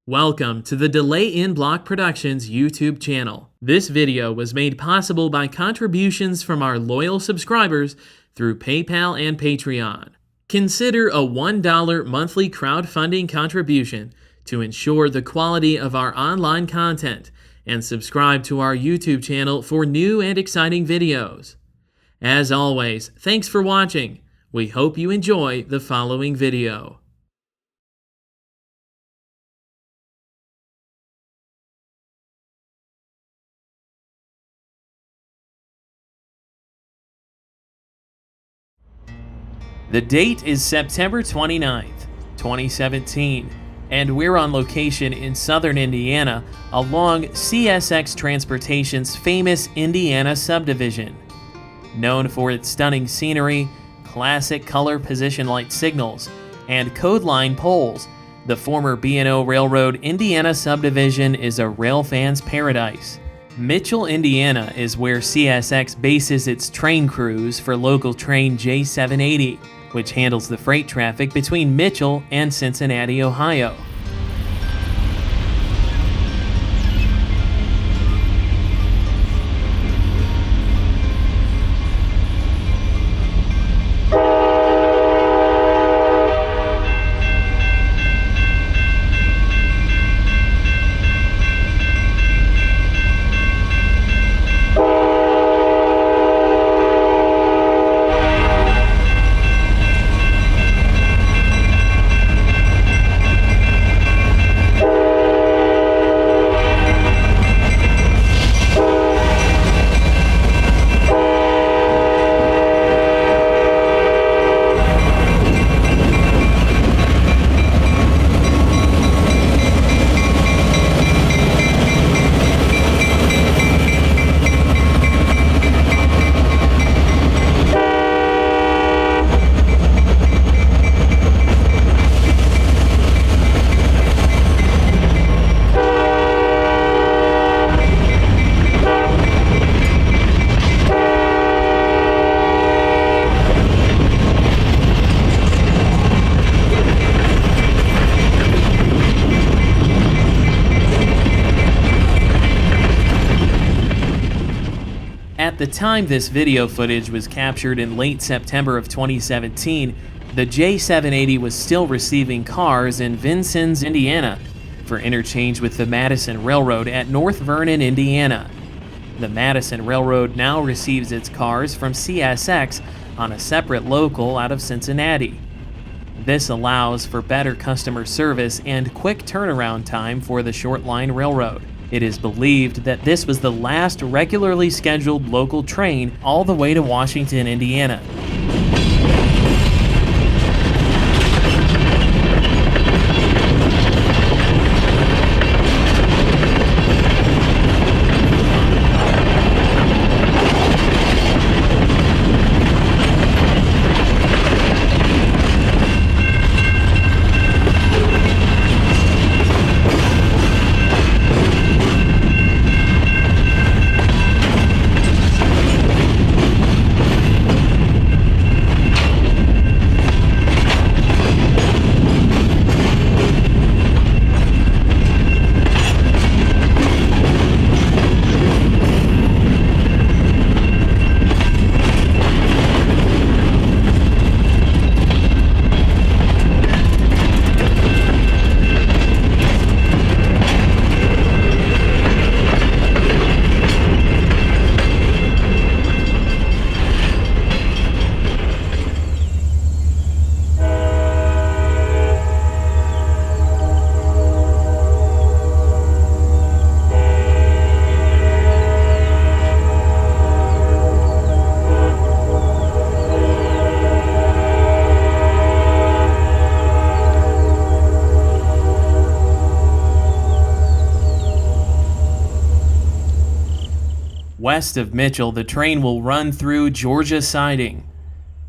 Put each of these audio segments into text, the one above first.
Welcome to the Delay in Block Productions YouTube channel. This video was made possible by contributions from our loyal subscribers through PayPal and Patreon. Consider a $1 monthly crowdfunding contribution to ensure the quality of our online content and subscribe to our YouTube channel for new and exciting videos. As always, thanks for watching. We hope you enjoy the following video. The date is September 29th, 2017, and we're on location in southern Indiana along CSX Transportation's famous Indiana Subdivision. Known for its stunning scenery, classic color position light signals, and code line poles, the former B&O Railroad Indiana Subdivision is a railfan's paradise. Mitchell, Indiana is where CSX bases its train crews for local train J780, which handles the freight traffic between Mitchell and Cincinnati, Ohio. At the time this video footage was captured in late September of 2017, the J780 was still receiving cars in Vincennes, Indiana, for interchange with the Madison Railroad at North Vernon, Indiana. The Madison Railroad now receives its cars from CSX on a separate local out of Cincinnati. This allows for better customer service and quick turnaround time for the shortline railroad. It is believed that this was the last regularly scheduled local train all the way to Washington, Indiana. West of Mitchell, the train will run through Georgia siding.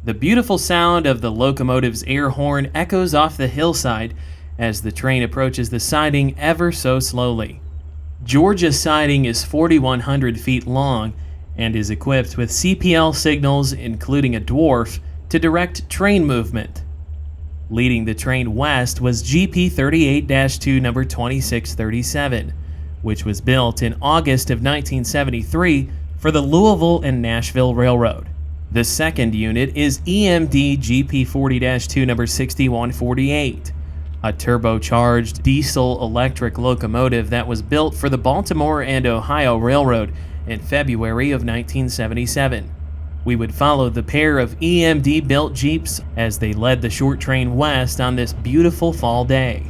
The beautiful sound of the locomotive's air horn echoes off the hillside as the train approaches the siding ever so slowly. Georgia siding is 4,100 feet long and is equipped with CPL signals, including a dwarf, to direct train movement. Leading the train west was GP 38-2 number 2637, which was built in August of 1973 for the Louisville and Nashville Railroad. The second unit is EMD GP 40-2 number 6148, a turbocharged diesel-electric locomotive that was built for the Baltimore and Ohio Railroad in February of 1977. We would follow the pair of EMD-built Jeeps as they led the short train west on this beautiful fall day.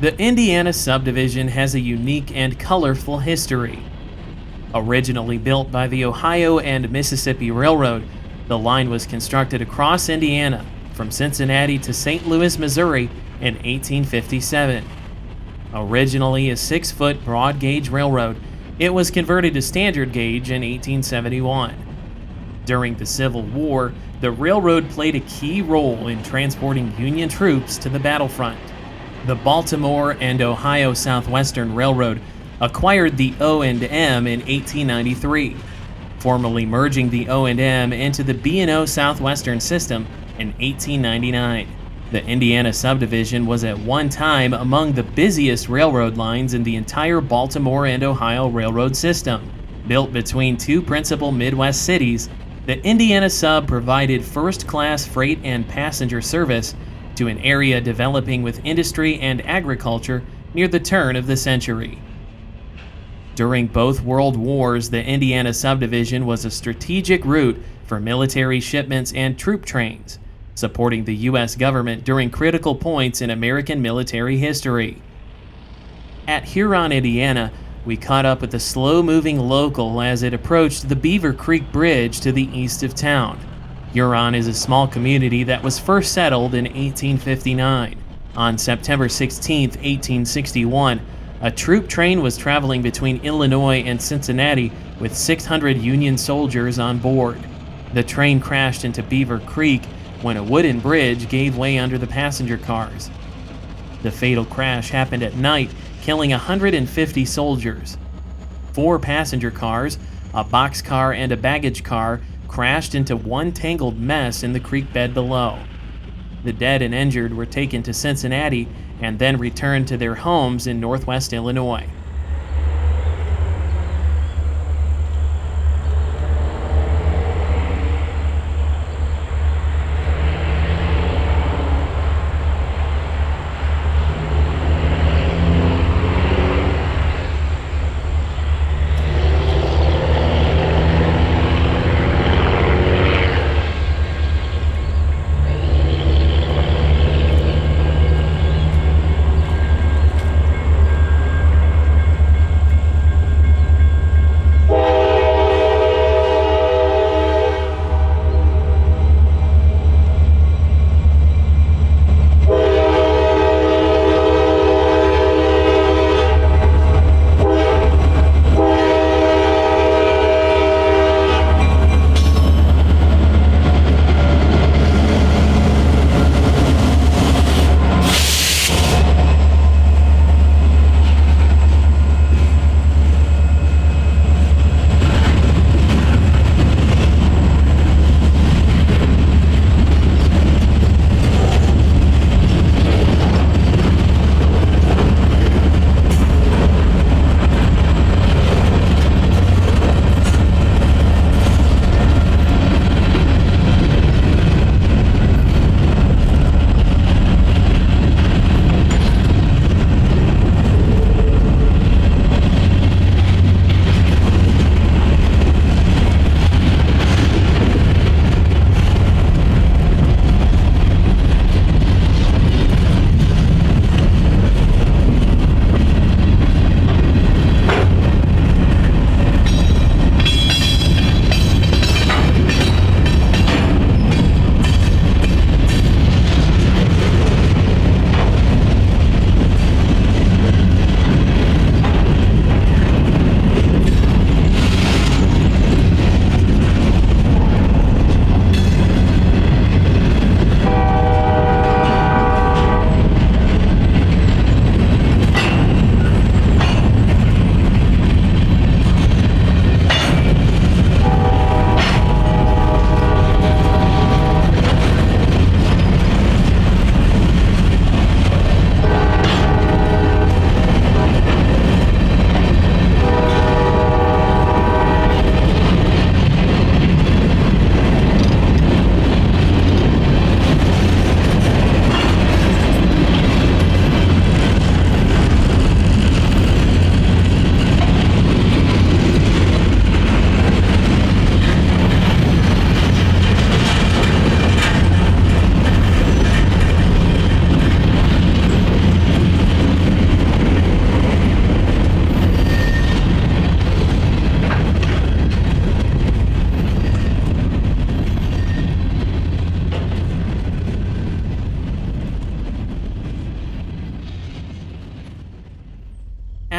The Indiana Subdivision has a unique and colorful history. Originally built by the Ohio and Mississippi Railroad, the line was constructed across Indiana from Cincinnati to St. Louis, Missouri in 1857. Originally a 6-foot broad gauge railroad, it was converted to standard gauge in 1871. During the Civil War, the railroad played a key role in transporting Union troops to the battlefront. The Baltimore and Ohio Southwestern Railroad acquired the O&M in 1893, formally merging the O&M into the B&O Southwestern system in 1899. The Indiana Subdivision was at one time among the busiest railroad lines in the entire Baltimore and Ohio Railroad system. Built between two principal Midwest cities, the Indiana Sub provided first-class freight and passenger service to an area developing with industry and agriculture near the turn of the century. During both World Wars, the Indiana Subdivision was a strategic route for military shipments and troop trains, supporting the U.S. government during critical points in American military history. At Huron, Indiana, we caught up with the slow-moving local as it approached the Beaver Creek Bridge to the east of town. Huron is a small community that was first settled in 1859. On September 16, 1861, a troop train was traveling between Illinois and Cincinnati with 600 Union soldiers on board. The train crashed into Beaver Creek when a wooden bridge gave way under the passenger cars. The fatal crash happened at night, killing 150 soldiers. 4 passenger cars, a boxcar and a baggage car, crashed into one tangled mess in the creek bed below. The dead and injured were taken to Cincinnati and then returned to their homes in northwest Illinois.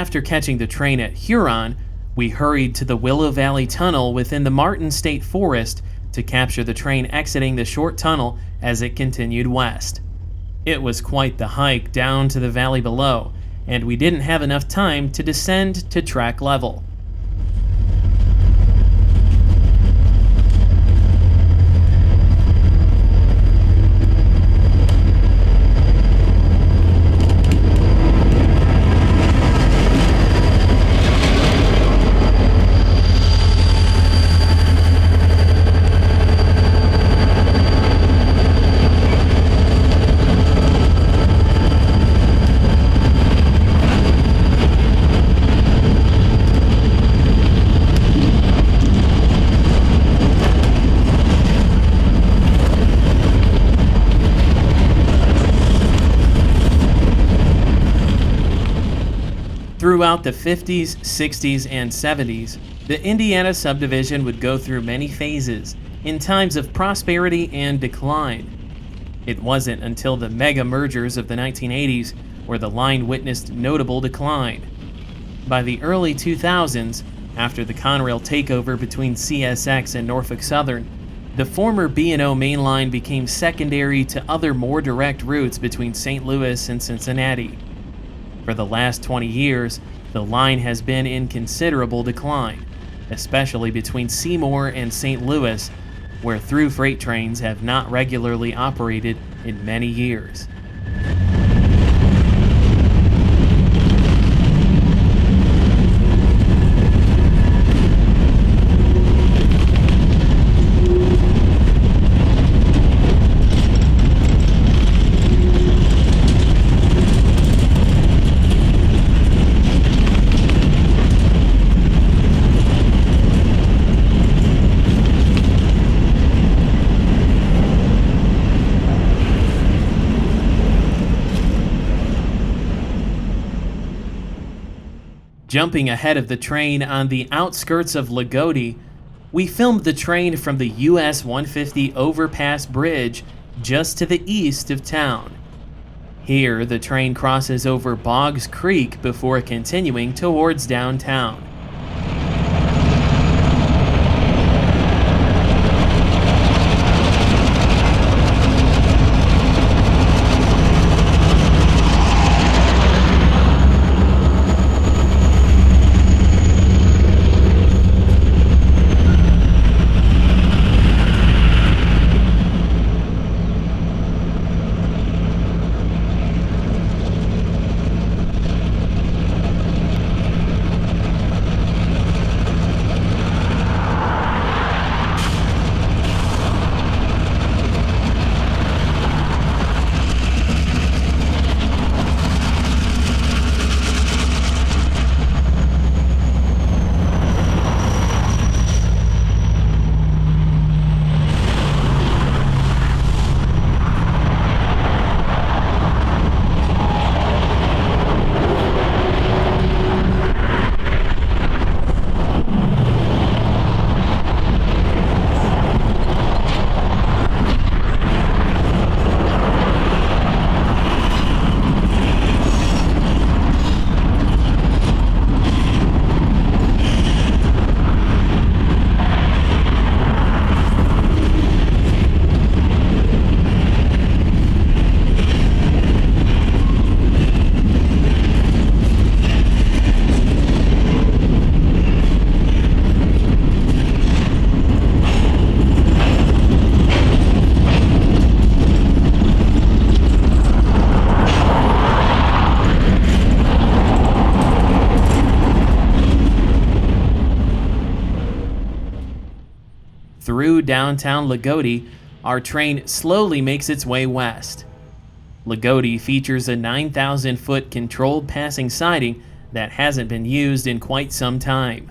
after catching the train at Huron, we hurried to the Willow Valley Tunnel within the Martin State Forest to capture the train exiting the short tunnel as it continued west. It was quite the hike down to the valley below, and we didn't have enough time to descend to track level. Throughout the 50s, 60s, and 70s, the Indiana Subdivision would go through many phases in times of prosperity and decline. It wasn't until the mega mergers of the 1980s where the line witnessed notable decline. By the early 2000s, after the Conrail takeover between CSX and Norfolk Southern, the former B&O main line became secondary to other more direct routes between St. Louis and Cincinnati. For the last 20 years, the line has been in considerable decline, especially between Seymour and St. Louis, where through freight trains have not regularly operated in many years. Jumping ahead of the train on the outskirts of Loogootee, we filmed the train from the US 150 overpass bridge just to the east of town. Here, the train crosses over Boggs Creek before continuing towards downtown. Through downtown Loogootee, our train slowly makes its way west. Loogootee features a 9,000-foot controlled passing siding that hasn't been used in quite some time.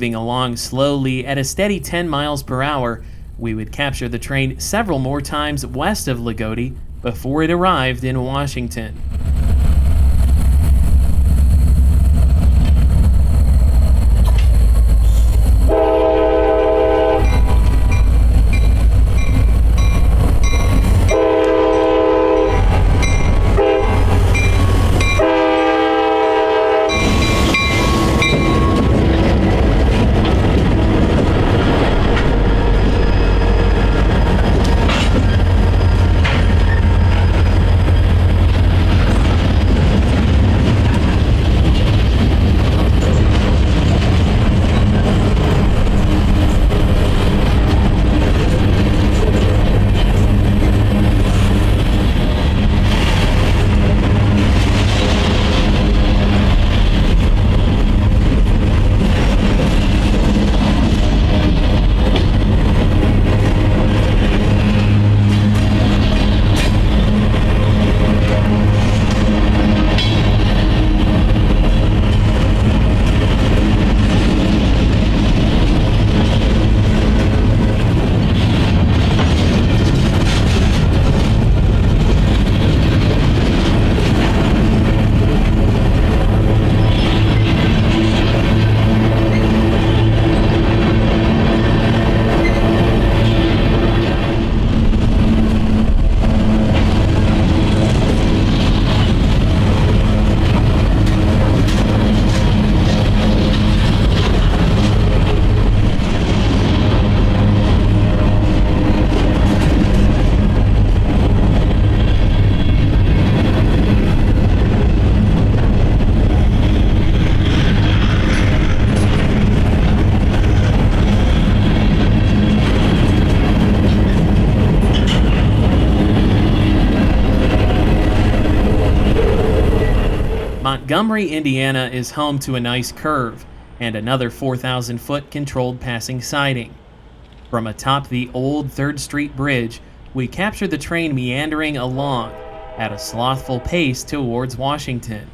moving along slowly at a steady 10 miles per hour, we would capture the train several more times west of Loogootee before it arrived in Washington. Montgomery, Indiana is home to a nice curve and another 4,000-foot controlled passing siding. From atop the old 3rd Street Bridge, we capture the train meandering along at a slothful pace towards Washington.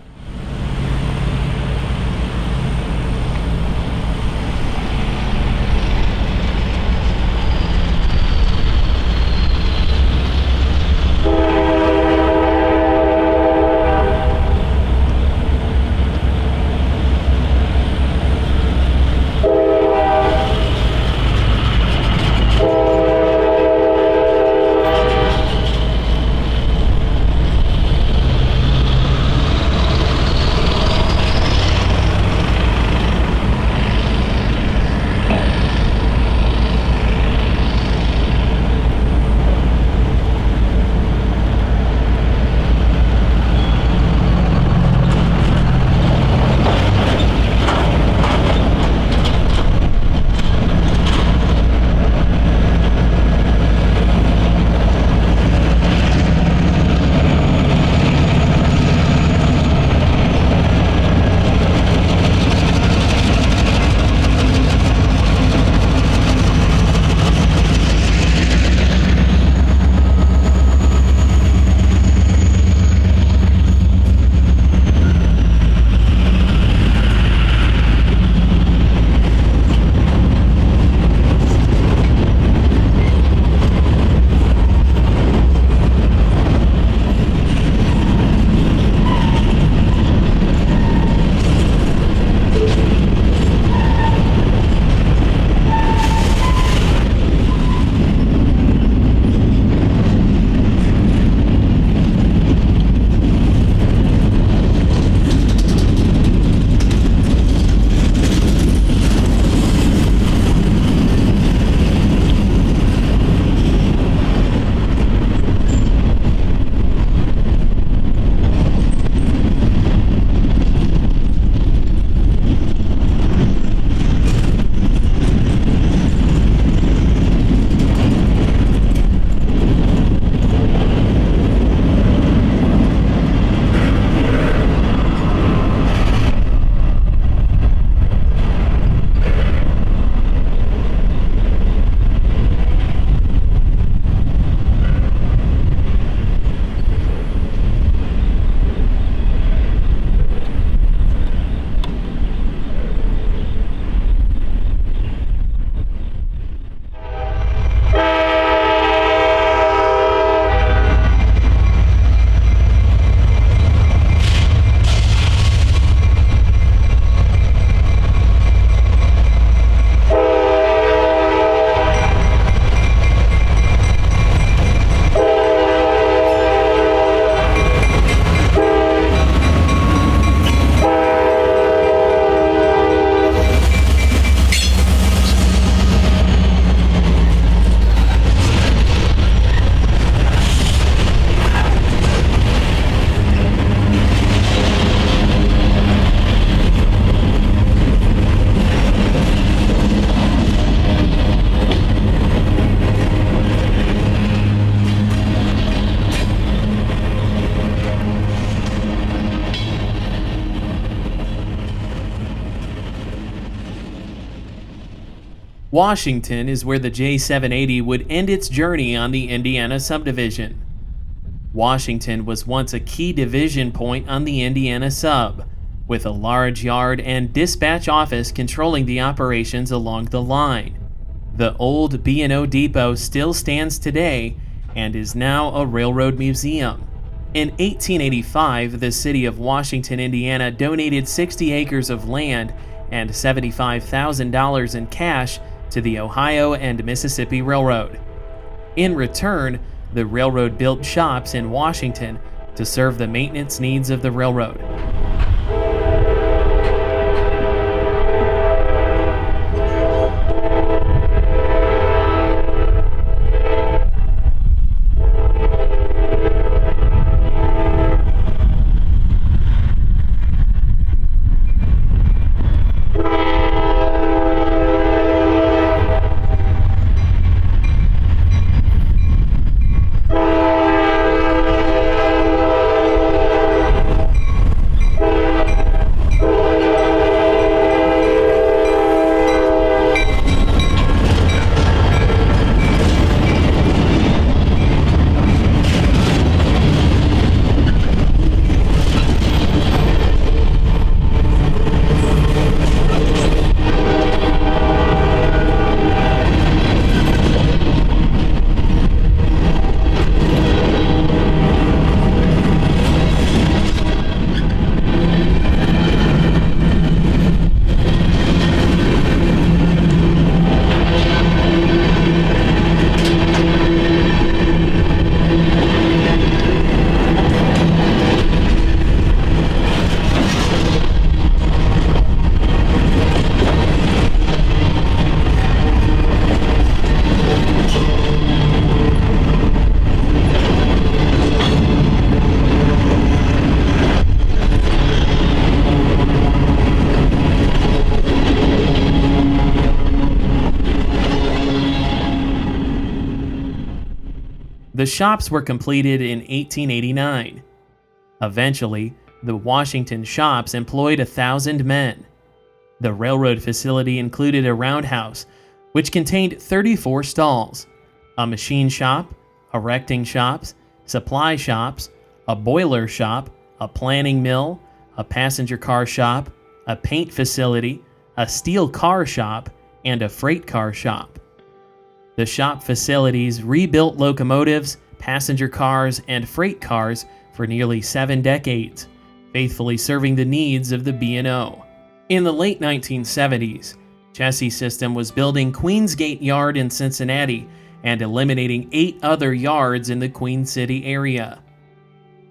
Washington is where the J780 would end its journey on the Indiana Subdivision. Washington was once a key division point on the Indiana Sub, with a large yard and dispatch office controlling the operations along the line. The old B&O depot still stands today and is now a railroad museum. In 1885, the city of Washington, Indiana donated 60 acres of land and $75,000 in cash to the Ohio and Mississippi Railroad. In return, the railroad built shops in Washington to serve the maintenance needs of the railroad. The shops were completed in 1889. Eventually, the Washington shops employed 1,000 men. The railroad facility included a roundhouse, which contained 34 stalls, a machine shop, erecting shops, supply shops, a boiler shop, a planing mill, a passenger car shop, a paint facility, a steel car shop, and a freight car shop. The shop facilities rebuilt locomotives, passenger cars, and freight cars for nearly 7 decades, faithfully serving the needs of the B&O. In the late 1970s, Chassis System was building Queensgate Yard in Cincinnati and eliminating 8 other yards in the Queen City area.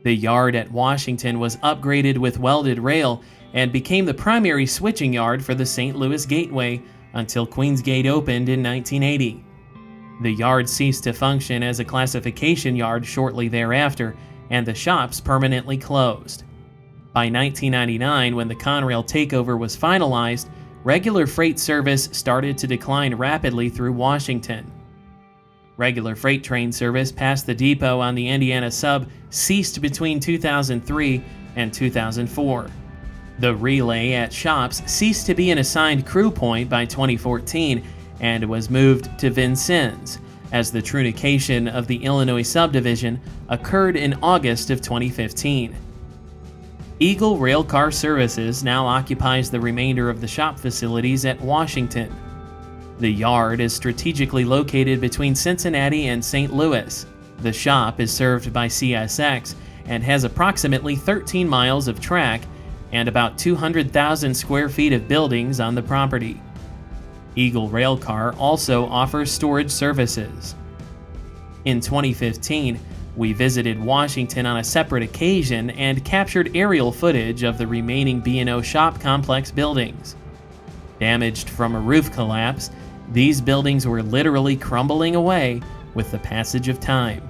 The yard at Washington was upgraded with welded rail and became the primary switching yard for the St. Louis Gateway until Queensgate opened in 1980. The yard ceased to function as a classification yard shortly thereafter, and the shops permanently closed. By 1999, when the Conrail takeover was finalized, regular freight service started to decline rapidly through Washington. Regular freight train service past the depot on the Indiana Sub ceased between 2003 and 2004. The relay at shops ceased to be an assigned crew point by 2014 and was moved to Vincennes, as the trunication of the Illinois subdivision occurred in August of 2015. Eagle Railcar Services now occupies the remainder of the shop facilities at Washington. The yard is strategically located between Cincinnati and St. Louis. The shop is served by CSX and has approximately 13 miles of track and about 200,000 square feet of buildings on the property. Eagle Railcar also offers storage services. In 2015, we visited Washington on a separate occasion and captured aerial footage of the remaining B&O shop complex buildings. Damaged from a roof collapse, these buildings were literally crumbling away with the passage of time.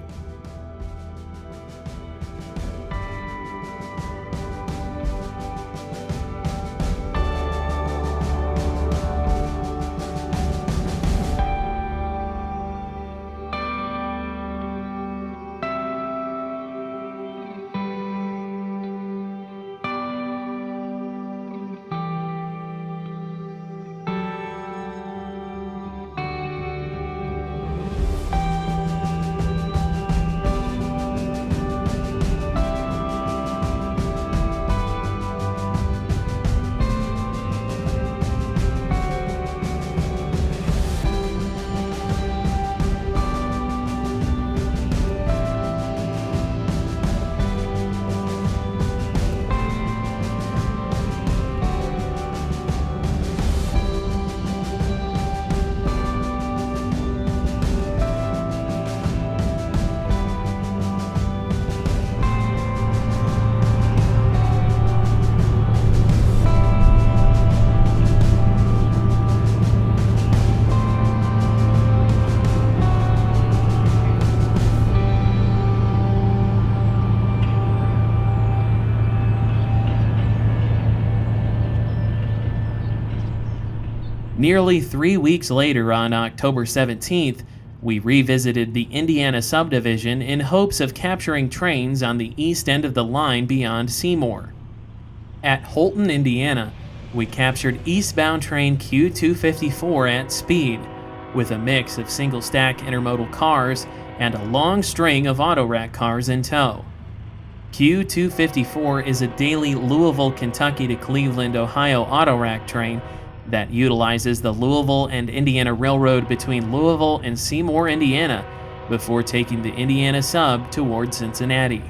Nearly 3 weeks later, on October 17th, we revisited the Indiana Subdivision in hopes of capturing trains on the east end of the line beyond Seymour. At Holton, Indiana, we captured eastbound train Q254 at speed, with a mix of single-stack intermodal cars and a long string of autorack cars in tow. Q254 is a daily Louisville, Kentucky to Cleveland, Ohio autorack train that utilizes the Louisville and Indiana Railroad between Louisville and Seymour, Indiana, before taking the Indiana Sub toward Cincinnati.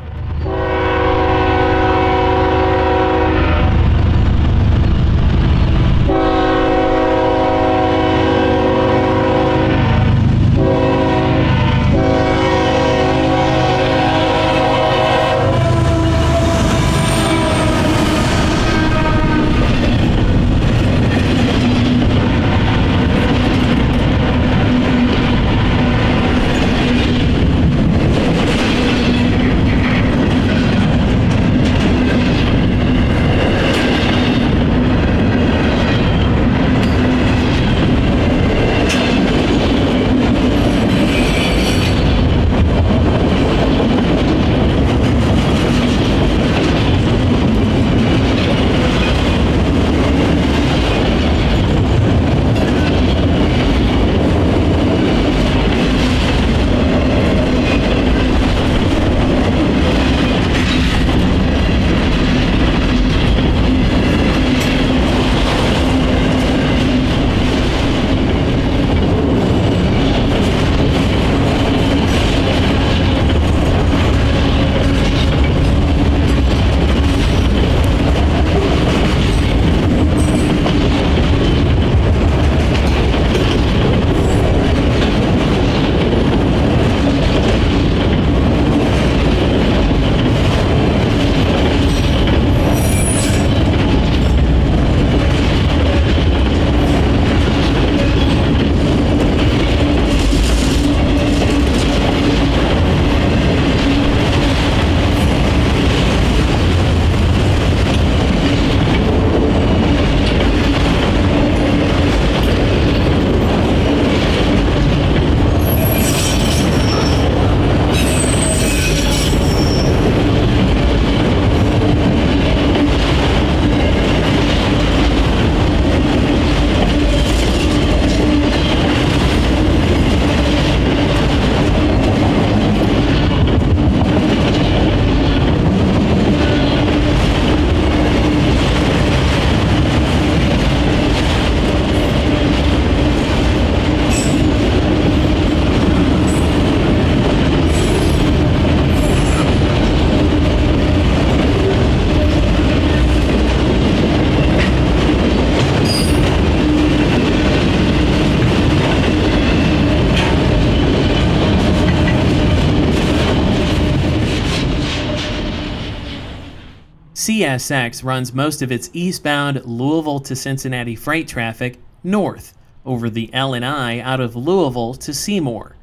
CSX runs most of its eastbound Louisville to Cincinnati freight traffic north over the L&I out of Louisville to Seymour,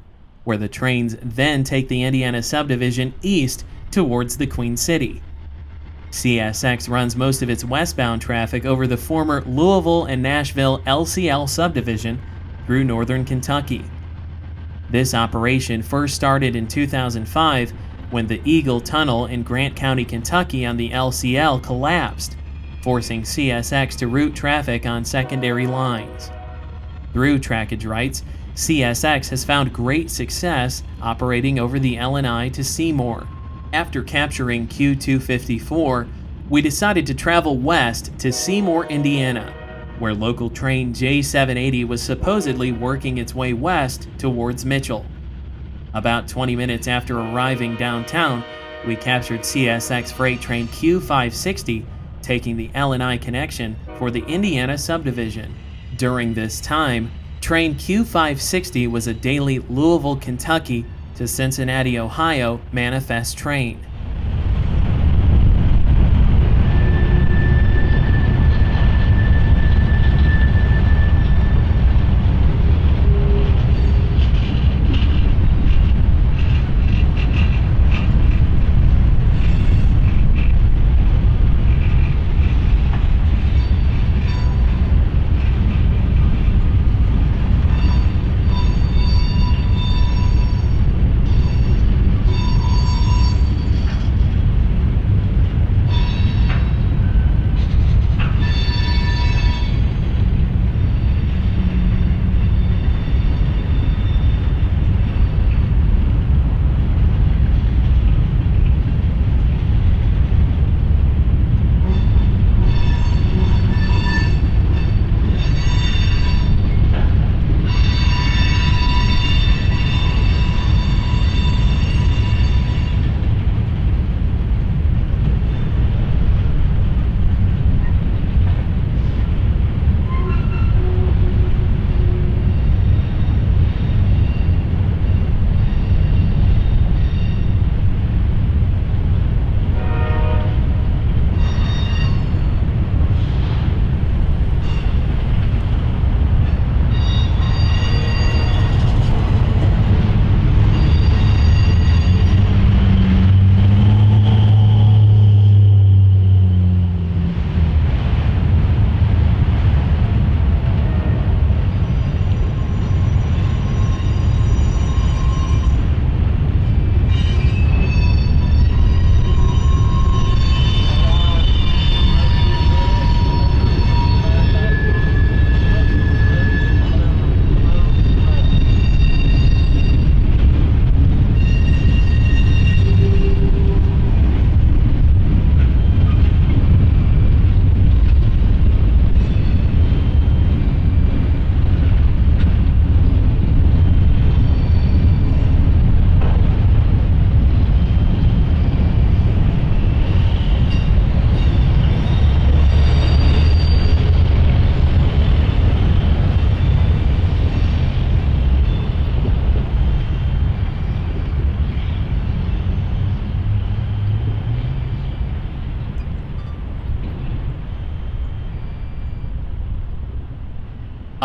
where the trains then take the Indiana Subdivision east towards the Queen City. CSX runs most of its westbound traffic over the former Louisville and Nashville LCL Subdivision through northern Kentucky. This operation first started in 2005 when the Eagle Tunnel in Grant County, Kentucky on the LCL collapsed, forcing CSX to route traffic on secondary lines. Through trackage rights, CSX has found great success operating over the L&I to Seymour. After capturing Q254, we decided to travel west to Seymour, Indiana, where local train J780 was supposedly working its way west towards Mitchell. About 20 minutes after arriving downtown, we captured CSX freight train Q560, taking the L&I connection for the Indiana Subdivision. During this time, train Q560 was a daily Louisville, Kentucky to Cincinnati, Ohio manifest train.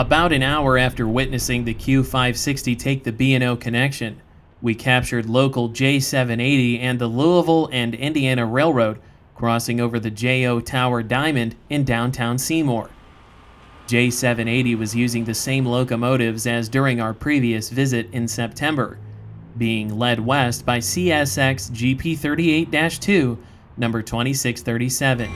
About an hour after witnessing the Q560 take the B&O connection, we captured local J780 and the Louisville and Indiana Railroad crossing over the J.O. Tower Diamond in downtown Seymour. J780 was using the same locomotives as during our previous visit in September, being led west by CSX GP38-2, number 2637.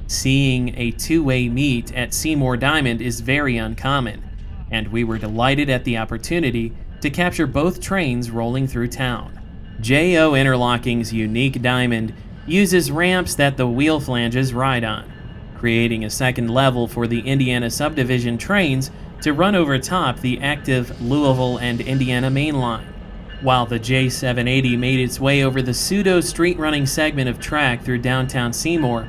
Seeing a two-way meet at Seymour Diamond is very uncommon, and we were delighted at the opportunity to capture both trains rolling through town. J.O. Interlocking's unique diamond uses ramps that the wheel flanges ride on, creating a second level for the Indiana Subdivision trains to run over top the active Louisville and Indiana main line. While the J780 made its way over the pseudo-street-running segment of track through downtown Seymour,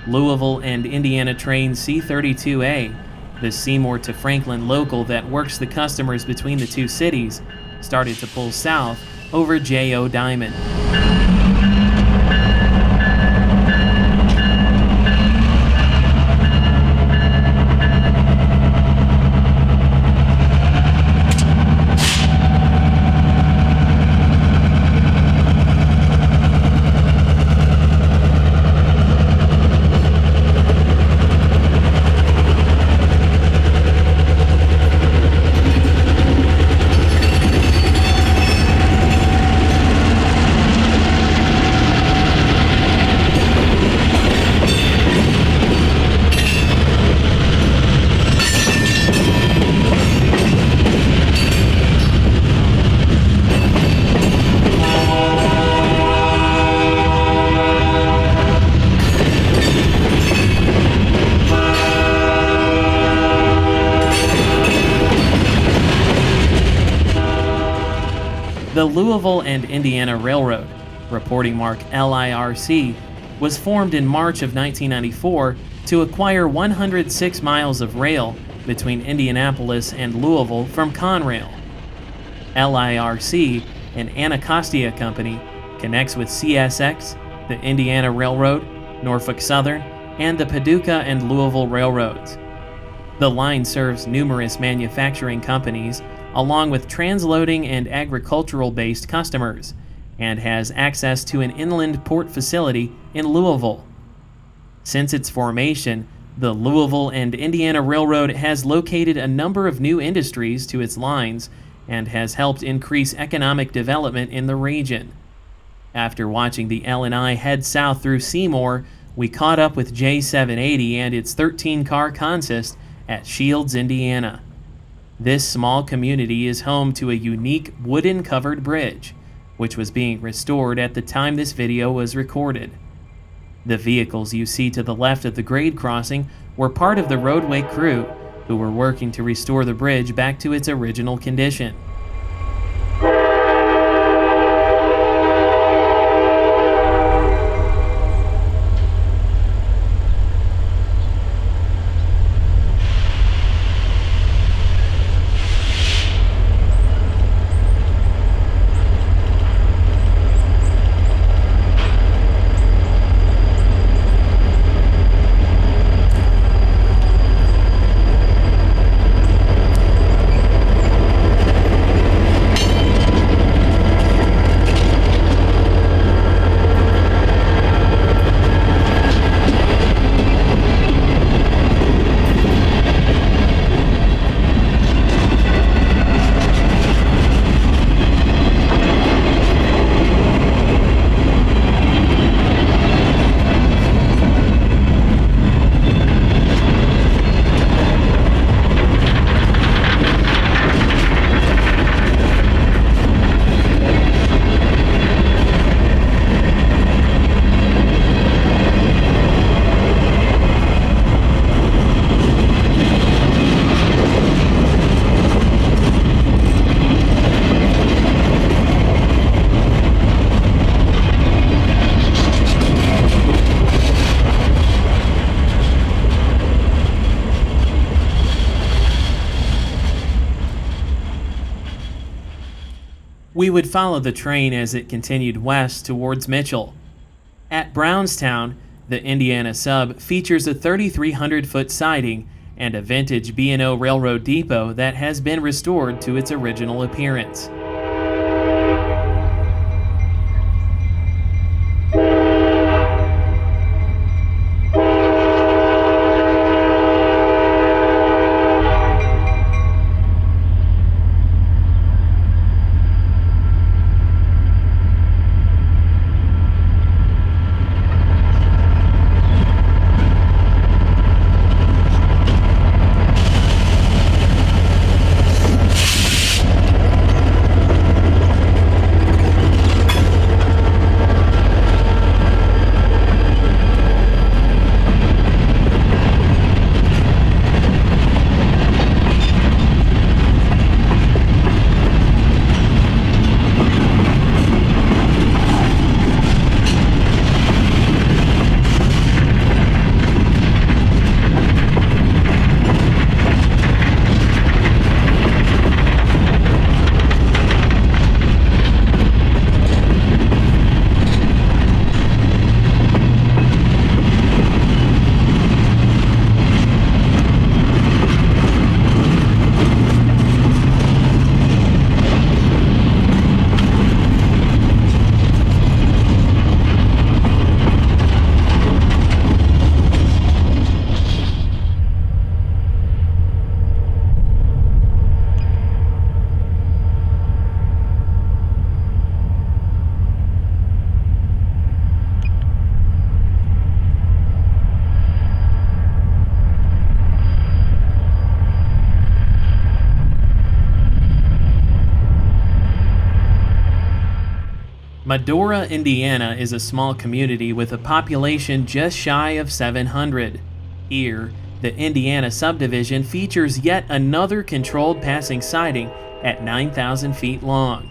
Louisville and Indiana train C32A, the Seymour to Franklin local that works the customers between the two cities, started to pull south over J.O. Diamond. The Louisville and Indiana Railroad, reporting mark LIRC, was formed in March of 1994 to acquire 106 miles of rail between Indianapolis and Louisville from Conrail. LIRC, an Anacostia company, connects with CSX, the Indiana Railroad, Norfolk Southern, and the Paducah and Louisville Railroads. The line serves numerous manufacturing companies, along with transloading and agricultural-based customers, and has access to an inland port facility in Louisville. Since its formation, the Louisville and Indiana Railroad has located a number of new industries to its lines and has helped increase economic development in the region. After watching the L&I head south through Seymour, we caught up with J780 and its 13-car consist at Shields, Indiana. This small community is home to a unique wooden-covered bridge, which was being restored at the time this video was recorded. The vehicles you see to the left of the grade crossing were part of the roadway crew who were working to restore the bridge back to its original condition. We would follow the train as it continued west towards Mitchell. At Brownstown, the Indiana Sub features a 3,300-foot siding and a vintage B&O Railroad depot that has been restored to its original appearance. Medora, Indiana is a small community with a population just shy of 700. Here, the Indiana Subdivision features yet another controlled passing siding at 9,000 feet long.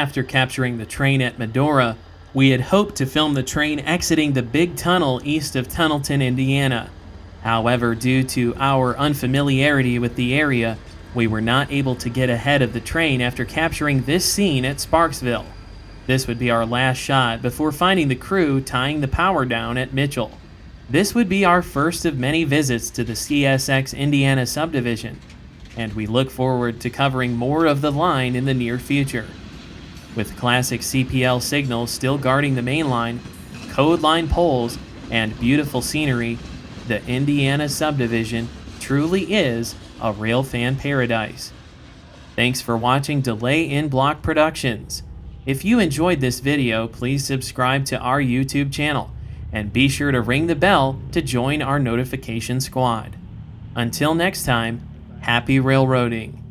After capturing the train at Medora, we had hoped to film the train exiting the big tunnel east of Tunnelton, Indiana. However, due to our unfamiliarity with the area, We were not able to get ahead of the train after capturing this scene at Sparksville. This would be our last shot before finding the crew tying the power down at Mitchell. This would be our first of many visits to the CSX Indiana Subdivision, and we look forward to covering more of the line in the near future. With classic CPL signals still guarding the main line, code line poles, and beautiful scenery, the Indiana Subdivision truly is a railfan paradise. Thanks for watching Delay in Block Productions. If you enjoyed this video, please subscribe to our YouTube channel and be sure to ring the bell to join our notification squad. Until next time, happy railroading.